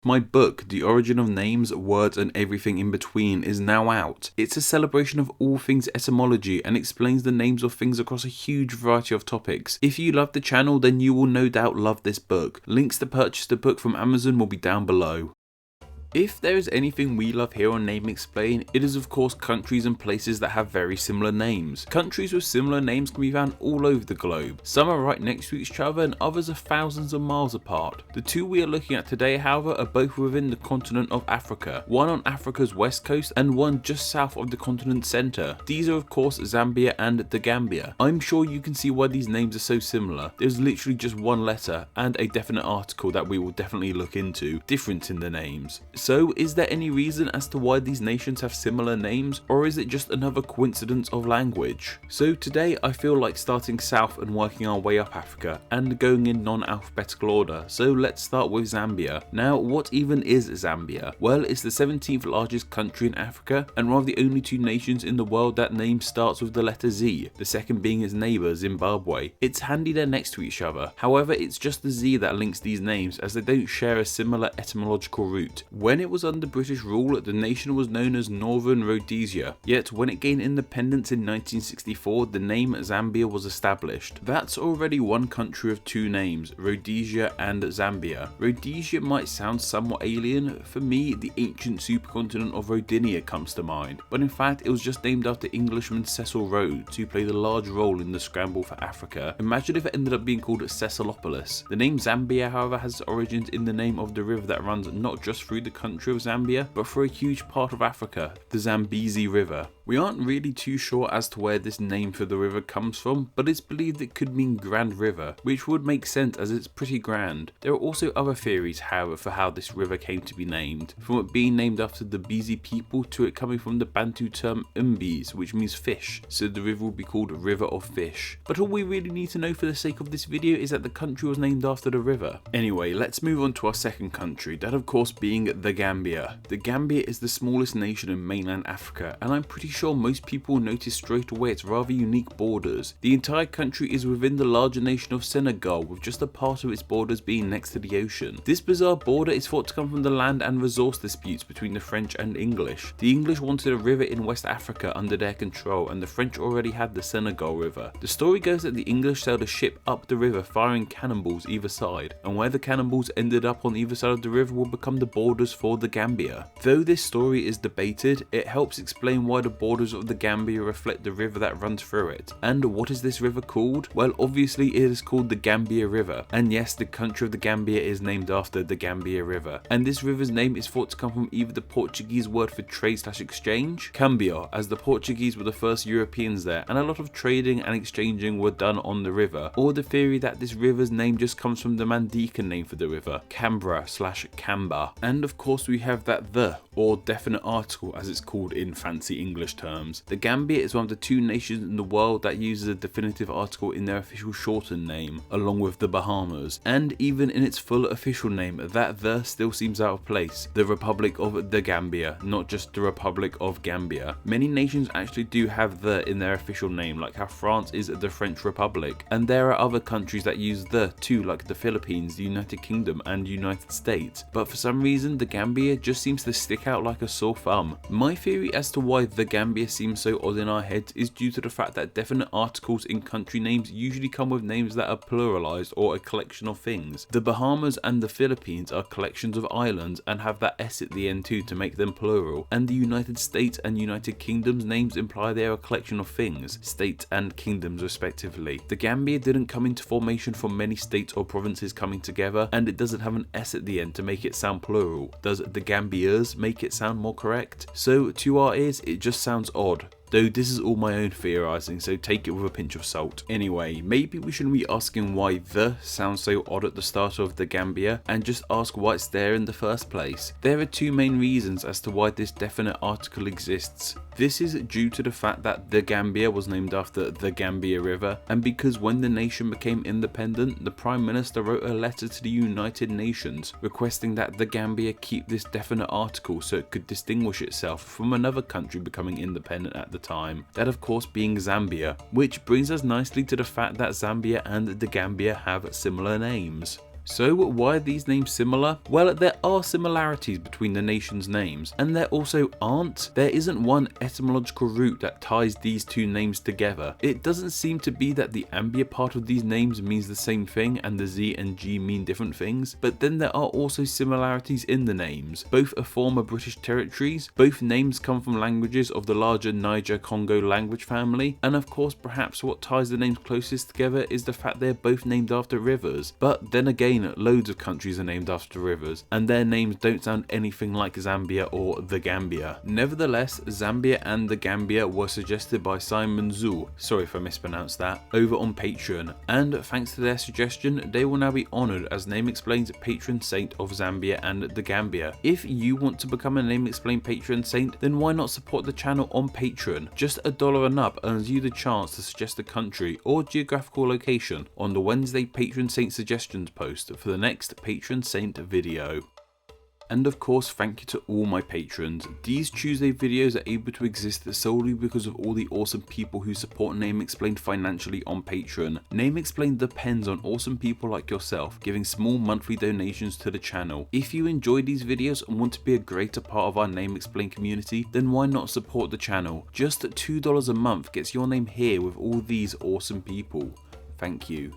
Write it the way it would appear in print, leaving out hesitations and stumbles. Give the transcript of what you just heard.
My book, The Origin of Names, Words and Everything in Between, is now out. It's a celebration of all things etymology and explains the names of things across a huge variety of topics. If you love the channel, then you will no doubt love this book. Links to purchase the book from Amazon will be down below. If there is anything we love here on Name Explain, it is of course countries and places that have very similar names. Countries with similar names can be found all over the globe. Some are right next to each other and others are thousands of miles apart. The two we are looking at today, however, are both within the continent of Africa, one on Africa's west coast and one just south of the continent's centre. These are of course Zambia and the Gambia. I'm sure you can see why these names are so similar. There's literally just one letter and a definite article that we will definitely look into, difference in the names. So, is there any reason as to why these nations have similar names, or is it just another coincidence of language? So today I feel like starting south and working our way up Africa, and going in non-alphabetical order, so let's start with Zambia. Now, what even is Zambia? Well, it's the 17th largest country in Africa, and one of the only two nations in the world that name starts with the letter Z, the second being its neighbour Zimbabwe. It's handy they're next to each other, however it's just the Z that links these names as they don't share a similar etymological root. When it was under British rule, the nation was known as Northern Rhodesia, yet when it gained independence in 1964, the name Zambia was established. That's already one country of two names, Rhodesia and Zambia. Rhodesia might sound somewhat alien. For me, the ancient supercontinent of Rodinia comes to mind, but in fact it was just named after Englishman Cecil Rhodes, who played a large role in the scramble for Africa. Imagine if it ended up being called Cecilopolis. The name Zambia, however, has its origins in the name of the river that runs not just through the country of Zambia, but for a huge part of Africa, the Zambezi River. We aren't really too sure as to where this name for the river comes from, but it's believed it could mean Grand River, which would make sense as it's pretty grand. There are also other theories, however, for how this river came to be named, from it being named after the Bezi people to it coming from the Bantu term Umbis, which means fish, so the river would be called River of Fish. But all we really need to know for the sake of this video is that the country was named after the river. Anyway, let's move on to our second country, that of course being the Gambia. The Gambia is the smallest nation in mainland Africa, and I'm pretty sure most people will notice straight away its rather unique borders. The entire country is within the larger nation of Senegal, with just a part of its borders being next to the ocean. This bizarre border is thought to come from the land and resource disputes between the French and English. The English wanted a river in West Africa under their control, and the French already had the Senegal River. The story goes that the English sailed a ship up the river firing cannonballs either side, and where the cannonballs ended up on either side of the river will become the borders for the Gambia. Though this story is debated, it helps explain why the borders of the Gambia reflect the river that runs through it. And what is this river called? Well, obviously it is called the Gambia River, and yes, the country of the Gambia is named after the Gambia River, and this river's name is thought to come from either the Portuguese word for trade/exchange, cambio, as the Portuguese were the first Europeans there and a lot of trading and exchanging were done on the river, or the theory that this river's name just comes from the Mandinka name for the river, Cambra/Camba. And of course we have that the, or definite article as it's called in fancy English terms. The Gambia is one of the two nations in the world that uses a definitive article in their official shortened name, along with the Bahamas, and even in its full official name, that the still seems out of place. The Republic of the Gambia, not just the Republic of Gambia. Many nations actually do have the in their official name, like how France is the French Republic, and there are other countries that use the too, like the Philippines, the United Kingdom and United States, but for some reason the Gambia just seems to stick out like a sore thumb. My theory as to why the Gambia seems so odd in our heads is due to the fact that definite articles in country names usually come with names that are pluralized or a collection of things. The Bahamas and the Philippines are collections of islands and have that S at the end too to make them plural, and the United States and United Kingdom's names imply they are a collection of things, states and kingdoms respectively. The Gambia didn't come into formation from many states or provinces coming together, and it doesn't have an S at the end to make it sound plural. Does the Gambiers make it sound more correct? So to our ears it just sounds odd. Though this is all my own theorising, so take it with a pinch of salt. Anyway, maybe we shouldn't be asking why the sounds so odd at the start of the Gambia, and just ask why it's there in the first place. There are two main reasons as to why this definite article exists. This is due to the fact that the Gambia was named after the Gambia River, and because when the nation became independent, the Prime Minister wrote a letter to the United Nations requesting that the Gambia keep this definite article so it could distinguish itself from another country becoming independent at the time, that of course being Zambia, which brings us nicely to the fact that Zambia and the Gambia have similar names. So why are these names similar? Well, there are similarities between the nations' names, and there also aren't. There isn't one etymological root that ties these two names together. It doesn't seem to be that the Ambia part of these names means the same thing and the Z and G mean different things, but then there are also similarities in the names. Both are former British territories, both names come from languages of the larger Niger-Congo language family, and of course perhaps what ties the names closest together is the fact they're both named after rivers. But then again, loads of countries are named after rivers, and their names don't sound anything like Zambia or the Gambia. Nevertheless, Zambia and the Gambia were suggested by Simon Zhu, sorry if I mispronounced that, over on Patreon, and thanks to their suggestion, they will now be honoured as Name Explain's patron saint of Zambia and the Gambia. If you want to become a Name Explain patron saint, then why not support the channel on Patreon? Just $1 and up earns you the chance to suggest a country or geographical location on the Wednesday patron saint suggestions post for the next patron saint video. And of course, thank you to all my patrons. These Tuesday videos are able to exist solely because of all the awesome people who support Name Explained financially on Patreon. Name Explained depends on awesome people like yourself giving small monthly donations to the channel. If you enjoy these videos and want to be a greater part of our Name Explained community, then why not support the channel? Just $2 a month gets your name here with all these awesome people. Thank you.